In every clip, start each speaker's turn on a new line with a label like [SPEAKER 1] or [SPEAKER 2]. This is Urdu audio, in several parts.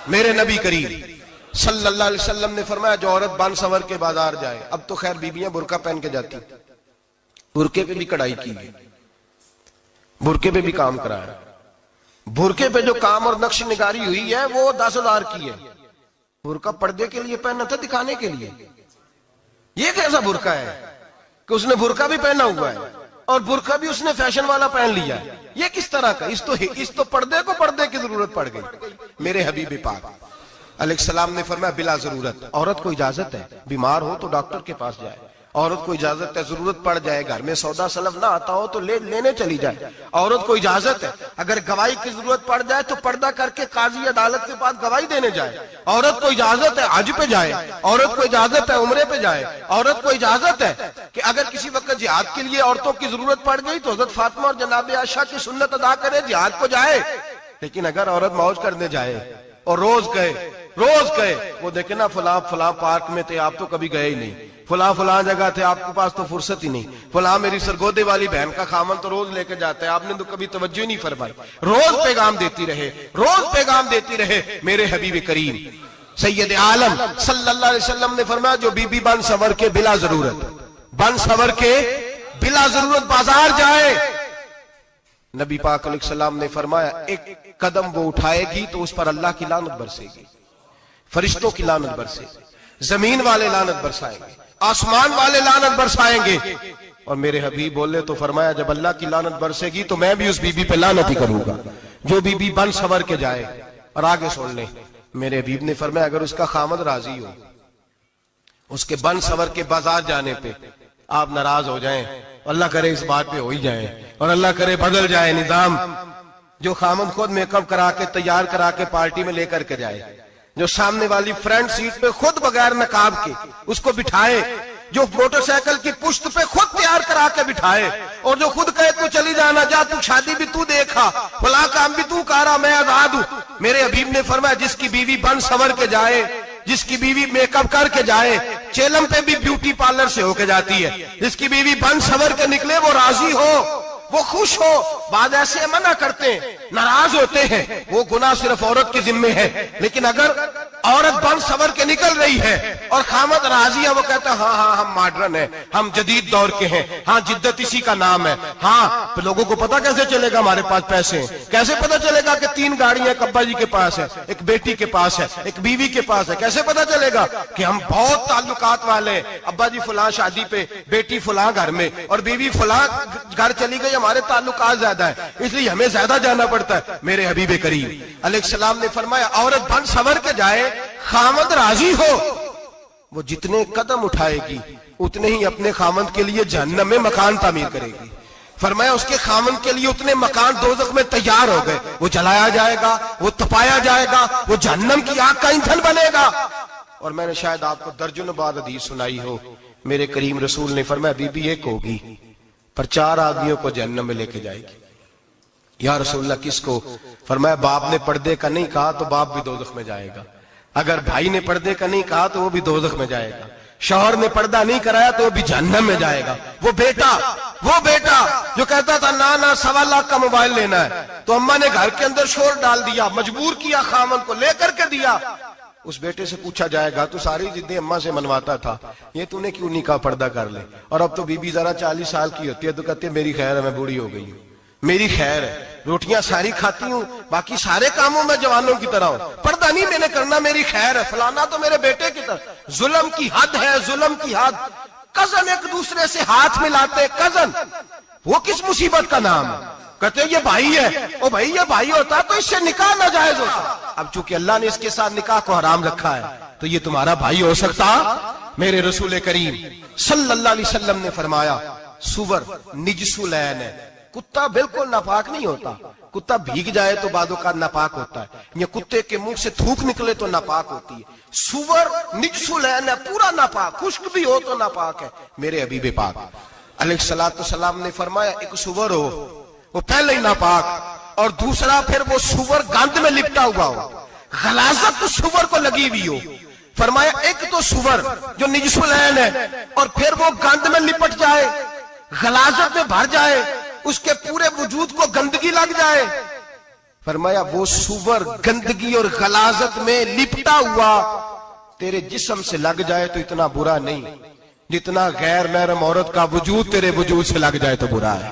[SPEAKER 1] میرے نبی کریم صلی اللہ علیہ وسلم نے فرمایا جو عورت بن سنور کے بازار جائے، اب تو خیر بیویاں برقع پہن کے جاتی، برقعے پہ بھی کڑھائی کی ہے، برقعے پہ بھی کام کرا ہے، برقعے پہ جو کام اور نقش نگاری ہوئی ہے وہ 10,000 کی ہے۔ برقع پردے کے لیے پہننا تھا، دکھانے کے لیے۔ یہ کیسا برقع ہے کہ اس نے برقع بھی پہنا ہوا ہے اور برقع بھی اس نے فیشن والا پہن لیا ہے؟ یہ کس طرح کا؟ اس تو پردے کو پردے کی ضرورت پڑ گئی۔ میرے حبیب پاک علیہ السلام نے فرمایا بلا ضرورت، عورت کو اجازت ہے بیمار ہو تو ڈاکٹر کے پاس جائے، عورت کو اجازت ہے ضرورت پڑ جائے گھر میں سودا سلف نہ آتا ہو تو لینے چلی جائے، عورت کو اجازت ہے اگر گواہی کی ضرورت پڑ جائے تو پردہ کر کے قاضی عدالت کے پاس گواہی دینے جائے، عورت کو اجازت ہے حج پہ جائے، عورت کو اجازت ہے عمرے پہ جائے، عورت کو اجازت ہے کہ اگر کسی وقت جہاد کے لیے عورتوں کی ضرورت پڑ گئی تو حضرت فاطمہ اور جناب عائشہ کی سنت ادا کرے، جہاد کو جائے۔ لیکن اگر عورت موج کرنے جائے اور روز گئے وہ دیکھیں نا فلاں پارک میں تھے آپ تو کبھی گئے ہی نہیں، فلاں جگہ تھے آپ کے پاس تو فرصت ہی نہیں، فلاں میری سرگودے والی بہن کا خامن تو روز لے کے جاتا ہے آپ نے تو کبھی توجہ نہیں فرمائی۔ روز پیغام دیتی رہے میرے حبیب کریم سید عالم صلی اللہ علیہ وسلم نے فرمایا جو بی بی بن سنور کے بلا ضرورت بازار جائے، نبی پاک علیہ السلام نے فرمایا ایک قدم وہ اٹھائے گی تو اس پر اللہ کی لعنت برسے گی، فرشتوں کی لعنت برسے گی، زمین والے لعنت برسائیں گے، آسمان والے لعنت برسائیں گے۔ اور میرے حبیب بولے تو فرمایا جب اللہ کی لعنت برسے گی تو میں بھی اس بی بی پہ لعنت ہی کروں گا جو بی بی بن سنور کے جائے۔ اور آگے سن لیں میرے حبیب نے فرمایا اگر اس کا خامد راضی ہو اس کے بن سنور کے بازار جانے پہ، آپ ناراض ہو جائیں، اللہ کرے اس بات پہ ہو ہی جائیں اور اللہ کرے بدل جائے نظام، جو خامد خود میک اپ کرا کے تیار کرا کے پارٹی میں لے کر کے جائے، جو سامنے والی فرنٹ سیٹ پہ خود بغیر نقاب کے اس کو بٹھائے، جو موٹر سائیکل کی پشت پہ خود تیار کرا کے بٹھائے اور جو خود کہے تو چلی جانا، جا تو شادی بھی تو دیکھا، فلاں کام بھی تو کرا، میں آزاد ہوں۔ میرے حبیب نے فرمایا جس کی بیوی بن سنور کے جائے، جس کی بیوی میک اپ کر کے جائے، چیلم پہ بھی بیوٹی پارلر سے ہو کے جاتی ہے، جس کی بیوی بن سنور کے نکلے وہ راضی ہو، وہ خوش ہو۔ بعض ایسے منع کرتے ہیں، ناراض ہوتے ہیں، وہ گناہ صرف عورت کے ذمے ہے، لیکن اگر عورت بن سنور کے نکل رہی ہے اور خامد راضی ہے، وہ کہتا ہے ہاں ہم ماڈرن ہیں، ہم جدید دور کے ہیں، ہاں جدت اسی کا نام ہے، ہاں تو لوگوں کو پتا کیسے چلے گا ہمارے پاس پیسے ہیں، کیسے پتا چلے گا کہ 3 گاڑیاں ایک ابا جی کے پاس ہے، ایک بیٹی کے پاس ہے، ایک بیوی کے پاس ہے، کیسے پتا چلے گا کہ ہم بہت تعلقات والے ہیں، ابا جی فلاں شادی پہ، بیٹی فلاں گھر میں اور بیوی فلاں گھر چلی گئی، ہمارے تعلقات زیادہ ہے اس لیے ہمیں زیادہ جانا پڑتا ہے۔ میرے حبیب کریم علیہ السلام نے فرمایا عورت بن سنور کے جائے، خامد راضی ہو، وہ جتنے قدم اٹھائے گی اتنے ہی اپنے خامد کے لیے جہنم میں مکان تعمیر کرے گی۔ فرمایا اس کے خامد کے لیے اتنے مکان دوزخ میں تیار ہو گئے، وہ جلایا جائے گا، وہ تپایا جائے گا، وہ جہنم کی آگ کا ایندھن بنے گا۔ اور میں نے شاید آپ کو درجنوں بار حدیث سنائی ہو، میرے کریم رسول نے فرمایا بی بی ایک ہوگی پر 4 آدمیوں کو جہنم میں لے کے جائے گی۔ یا رسول اللہ کس کو؟ فرمایا باپ نے پردے کا نہیں کہا تو باپ بھی دوزخ میں جائے گا، اگر بھائی نے پردے کا نہیں کہا تو وہ بھی دوزخ میں جائے گا، شوہر نے پردہ نہیں کرایا تو وہ بھی جہنم میں جائے گا۔ وہ بیٹا جو کہتا تھا نا 1.25 لاکھ کا موبائل لینا ہے تو اماں نے گھر کے اندر شور ڈال دیا، مجبور کیا، خامن کو لے کر کے دیا، اس بیٹے سے پوچھا جائے گا تو ساری ضدیں اماں سے منواتا تھا، یہ تو نے کیوں نہیں کہا پردہ کر لے؟ اور اب تو بی بی ذرا 40 سال کی ہوتی ہے تو کہتے ہیں میری خیر ہے، میں بوڑھی ہو گئی ہوں، میری خیر ہے، روٹیاں ساری کھاتی ہوں، باقی سارے کاموں میں جوانوں کی طرح ہوں، پردہ نہیں میں نے کرنا، میری خیر ہے، فلانا تو میرے بیٹے کی طرح۔ ظلم کی حد ہے، ظلم کی حد۔ کزن ایک دوسرے سے ہاتھ ملاتے، کزن، وہ کس مصیبت کا نام ہے؟ کہتے ہیں یہ بھائی ہے، او بھائی یہ بھائی ہوتا تو اس سے نکاح ناجائز ہوتا، اب چونکہ اللہ نے اس کے ساتھ نکاح کو حرام رکھا ہے تو یہ تمہارا بھائی ہو سکتا؟ میرے رسول کریم صلی اللہ علیہ وسلم نے فرمایا سور نجس العین ہے، کتا بالکل ناپاک نہیں ہوتا، کتا بھیگ جائے تو بعد اوقات ناپاک ہوتا ہے، یا کتے کے منہ سے تھوک نکلے تو ناپاک ہوتی ہے، سور نجس العین ہے، پورا ناپاک، خشک بھی ہو تو ناپاک ہے۔ میرے حبیب پاک علیہ السلام نے فرمایا ایک سور ہو وہ پہلے ہی ناپاک، اور دوسرا پھر وہ سور گند میں لپٹا ہوا ہو، غلاظت سور کو لگی ہوئی ہو۔ فرمایا ایک تو سور جو نجس العین ہے اور پھر وہ گند میں لپٹ جائے، غلاظت میں بھر جائے، اس کے پورے وجود کو گندگی لگ جائے۔ فرمایا وہ سور گندگی اور غلاظت میں لپٹا ہوا تیرے جسم سے لگ جائے تو اتنا برا نہیں جتنا غیر محرم عورت کا وجود تیرے وجود سے لگ جائے تو برا ہے.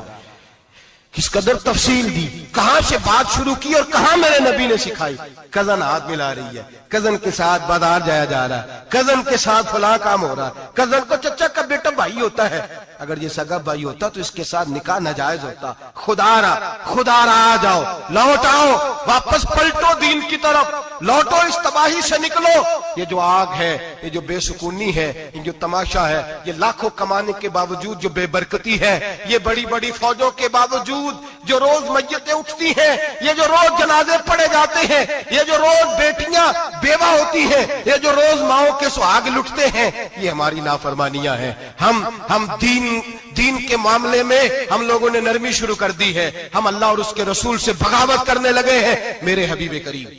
[SPEAKER 1] کس قدر تفصیل دی, کہاں سے بات شروع کی اور کہاں میرے نبی نے سکھائی. کزن ہاتھ ملا رہی ہے, کزن کے ساتھ بازار جایا جا رہا ہے, کزن کے ساتھ فلاں کام ہو رہا ہے, کزن کو چچا کا بیٹا بھائی ہوتا ہے. اگر یہ سگا بھائی ہوتا تو اس کے ساتھ نکاح ناجائز ہوتا. خدا را آ جاؤ, لوٹ آؤ, واپس پلٹو دین کی طرف, لوٹو اس تباہی سے نکلو. یہ جو آگ ہے, یہ جو بے سکونی ہے, یہ جو تماشا ہے, یہ لاکھوں کمانے کے باوجود جو بے برکتی ہے, یہ بڑی بڑی فوجوں کے باوجود جو روز میتیں اٹھتی ہیں, یہ جو روز جنازے پڑے جاتے ہیں, یہ جو روز بیٹیاں بیوہ ہوتی ہیں, یہ جو روز ماؤں کے سہاگ لٹتے ہیں, یہ ہماری نافرمانیاں ہیں. ہم دین کے معاملے میں ہم لوگوں نے نرمی شروع کر دی ہے. ہم اللہ اور اس کے رسول سے بغاوت کرنے لگے ہیں. میرے حبیب کریم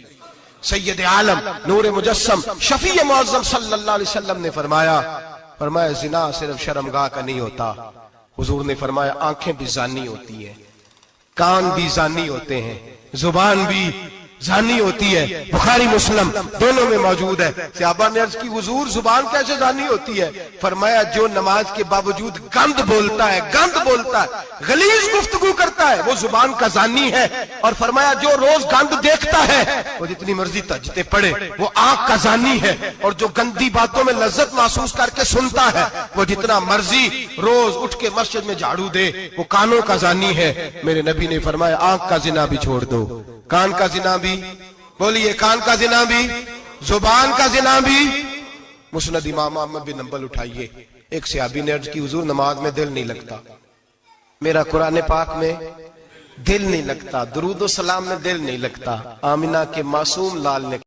[SPEAKER 1] سید عالم نور مجسم شفیع معظم صلی اللہ علیہ وسلم نے فرمایا زنا صرف شرمگاہ کا نہیں ہوتا. حضور نے فرمایا آنکھیں بھی زانی ہوتی ہیں, کان بھی زانی ہوتے ہیں, زبان بھی زانی ہوتی ہے. بخاری مسلم دونوں میں موجود ہے. صحابہ نے عرض کی حضور زبان کیسے زانی ہوتی ہے؟ فرمایا جو نماز کے باوجود گند بولتا ہے, غلیظ گفتگو کرتا ہے, وہ زبان کا زانی ہے. اور فرمایا جو روز گند دیکھتا ہے وہ جتنی مرضی تہجدیں پڑھے وہ آنکھ کا زانی ہے. اور جو گندی باتوں میں لذت محسوس کر کے سنتا ہے وہ جتنا مرضی روز اٹھ کے مسجد میں جھاڑو دے وہ کانوں کا زانی ہے. میرے نبی نے فرمایا آنکھ کا زنا بھی چھوڑ دو, کان کا زنا بھی, بولیے کان کا زنا بھی, زبان کا زنا بھی. مسند امام احمد بن حنبل اٹھائیے. ایک صحابی نے عرض کی حضور نماز میں دل نہیں لگتا, میرا قرآن پاک میں دل نہیں لگتا, درود و سلام میں دل نہیں لگتا. آمنہ کے معصوم لال نے